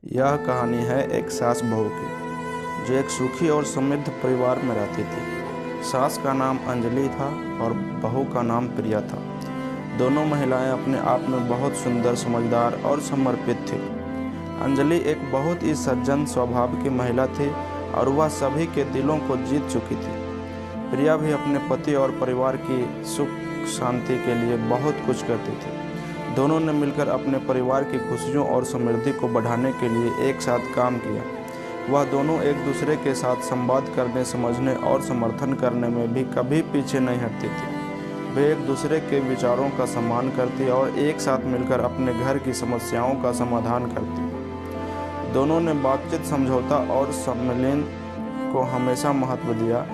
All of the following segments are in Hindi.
यह कहानी है एक सास बहू की, जो एक सुखी और समृद्ध परिवार में रहती थी। सास का नाम अंजलि था और बहू का नाम प्रिया था। दोनों महिलाएं अपने आप में बहुत सुंदर, समझदार और समर्पित थीं। अंजलि एक बहुत ही सज्जन स्वभाव की महिला थी और वह सभी के दिलों को जीत चुकी थी। प्रिया भी अपने पति और परिवार की सुख शांति के लिए बहुत कुछ करती थी। दोनों ने मिलकर अपने परिवार की खुशियों और समृद्धि को बढ़ाने के लिए एक साथ काम किया। वह दोनों एक दूसरे के साथ संवाद करने, समझने और समर्थन करने में भी कभी पीछे नहीं हटती थी। वे एक दूसरे के विचारों का सम्मान करती और एक साथ मिलकर अपने घर की समस्याओं का समाधान करती। दोनों ने बातचीत, समझौता और सम्मेलन को हमेशा महत्व दिया।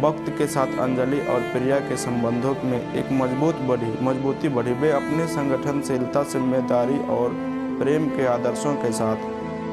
वक्त के साथ अंजलि और प्रिया के संबंधों में एक मजबूती बढ़ी। वे अपने संगठनशीलता, जिम्मेदारी और प्रेम के आदर्शों के साथ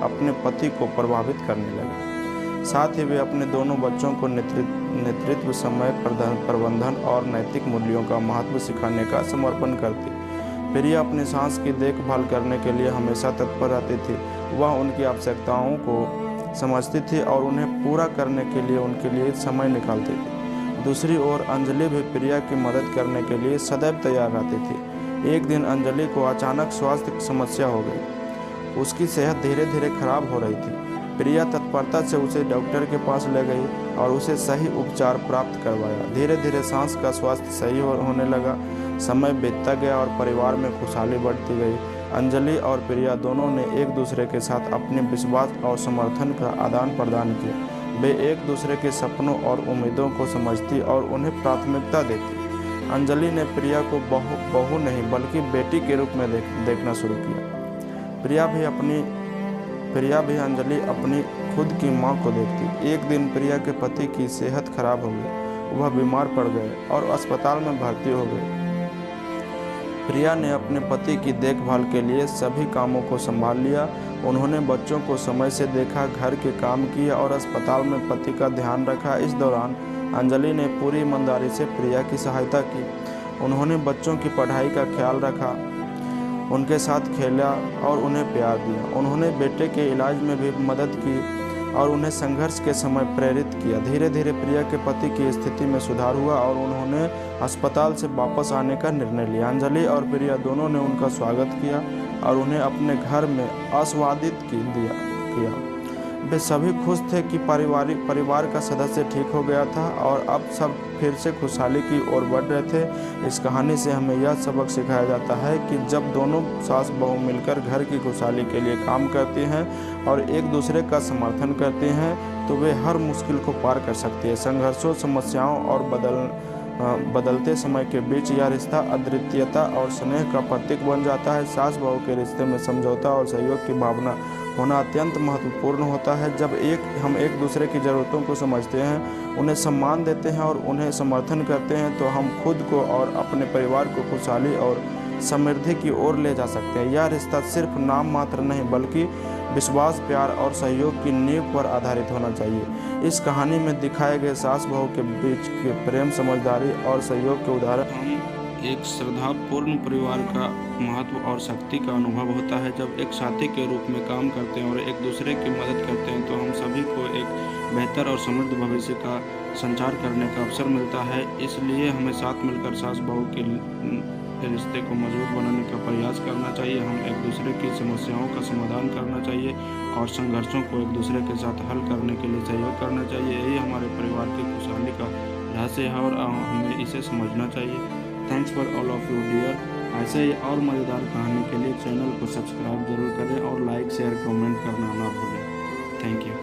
अपने पति को प्रभावित करने लगे। साथ ही वे अपने दोनों बच्चों को नेतृत्व, समय प्रबंधन और नैतिक मूल्यों का महत्व सिखाने का समर्पण करती। प्रिया अपनी सास की देखभाल करने के लिए हमेशा तत्पर रहती थी। वह उनकी आवश्यकताओं को समझती थी और उन्हें पूरा करने के लिए उनके लिए समय निकालती थी। दूसरी ओर अंजलि भी प्रिया की मदद करने के लिए सदैव तैयार रहती थी। एक दिन अंजलि को अचानक स्वास्थ्य की समस्या हो गई। उसकी सेहत धीरे धीरे खराब हो रही थी। प्रिया तत्परता से उसे डॉक्टर के पास ले गई और उसे सही उपचार प्राप्त करवाया। धीरे धीरे सास का स्वास्थ्य सही होने लगा। समय बीतता गया और परिवार में खुशहाली बढ़ती गई। अंजलि और प्रिया दोनों ने एक दूसरे के साथ अपने विश्वास और समर्थन का आदान प्रदान किया। वे एक दूसरे के सपनों और उम्मीदों को समझती और उन्हें प्राथमिकता देती। अंजलि ने प्रिया को बहू नहीं बल्कि बेटी के रूप में देखना शुरू किया। प्रिया भी अंजलि अपनी खुद की माँ को देखती। एक दिन प्रिया के पति की सेहत खराब हो गई। वह बीमार पड़ गए और अस्पताल में भर्ती हो गए। प्रिया ने अपने पति की देखभाल के लिए सभी कामों को संभाल लिया। उन्होंने बच्चों को समय से देखा, घर के काम किए और अस्पताल में पति का ध्यान रखा। इस दौरान अंजलि ने पूरी ईमानदारी से प्रिया की सहायता की। उन्होंने बच्चों की पढ़ाई का ख्याल रखा, उनके साथ खेला और उन्हें प्यार दिया। उन्होंने बेटे के इलाज में भी मदद की और उन्हें संघर्ष के समय प्रेरित किया। धीरे धीरे प्रिया के पति की स्थिति में सुधार हुआ और उन्होंने अस्पताल से वापस आने का निर्णय लिया। अंजलि और प्रिया दोनों ने उनका स्वागत किया और उन्हें अपने घर में आस्वादित किया। वे सभी खुश थे कि परिवार का सदस्य ठीक हो गया था और अब सब फिर से खुशहाली की ओर बढ़ रहे थे। इस कहानी से हमें यह सबक सिखाया जाता है कि जब दोनों सास बहू मिलकर घर की खुशहाली के लिए काम करती हैं और एक दूसरे का समर्थन करती हैं तो वे हर मुश्किल को पार कर सकती है। संघर्षों, समस्याओं और बदलते समय के बीच यह रिश्ता अद्वितीयता और स्नेह का प्रतीक बन जाता है। सास बहू के रिश्ते में समझौता और सहयोग की भावना होना अत्यंत महत्वपूर्ण होता है। जब हम एक दूसरे की ज़रूरतों को समझते हैं, उन्हें सम्मान देते हैं और उन्हें समर्थन करते हैं तो हम खुद को और अपने परिवार को खुशहाली और समृद्धि की ओर ले जा सकते हैं। यह रिश्ता सिर्फ नाम मात्र नहीं बल्कि विश्वास, प्यार और सहयोग की नींव पर आधारित होना चाहिए। इस कहानी में दिखाए गए सास बहू के बीच के प्रेम, समझदारी और सहयोग के उदाहरण एक श्रद्धापूर्ण परिवार का महत्व और शक्ति का अनुभव होता है। जब एक साथी के रूप में काम करते हैं और एक दूसरे की मदद करते हैं तो हम सभी को एक बेहतर और समृद्ध भविष्य का संचार करने का अवसर मिलता है। इसलिए हमें साथ मिलकर सास बहू के रिश्ते को मजबूत बनाने का प्रयास करना चाहिए। हम एक दूसरे की समस्याओं का समाधान करना चाहिए और संघर्षों को एक दूसरे के साथ हल करने के लिए सहयोग करना चाहिए। यही हमारे परिवार की खुशहाली का रहस्य है और हमें इसे समझना चाहिए। Thanks for all of you dear. ऐसे ही और मज़ेदार कहानी के लिए चैनल को सब्सक्राइब जरूर करें और लाइक, शेयर, कमेंट करना ना भूलें। Thank you.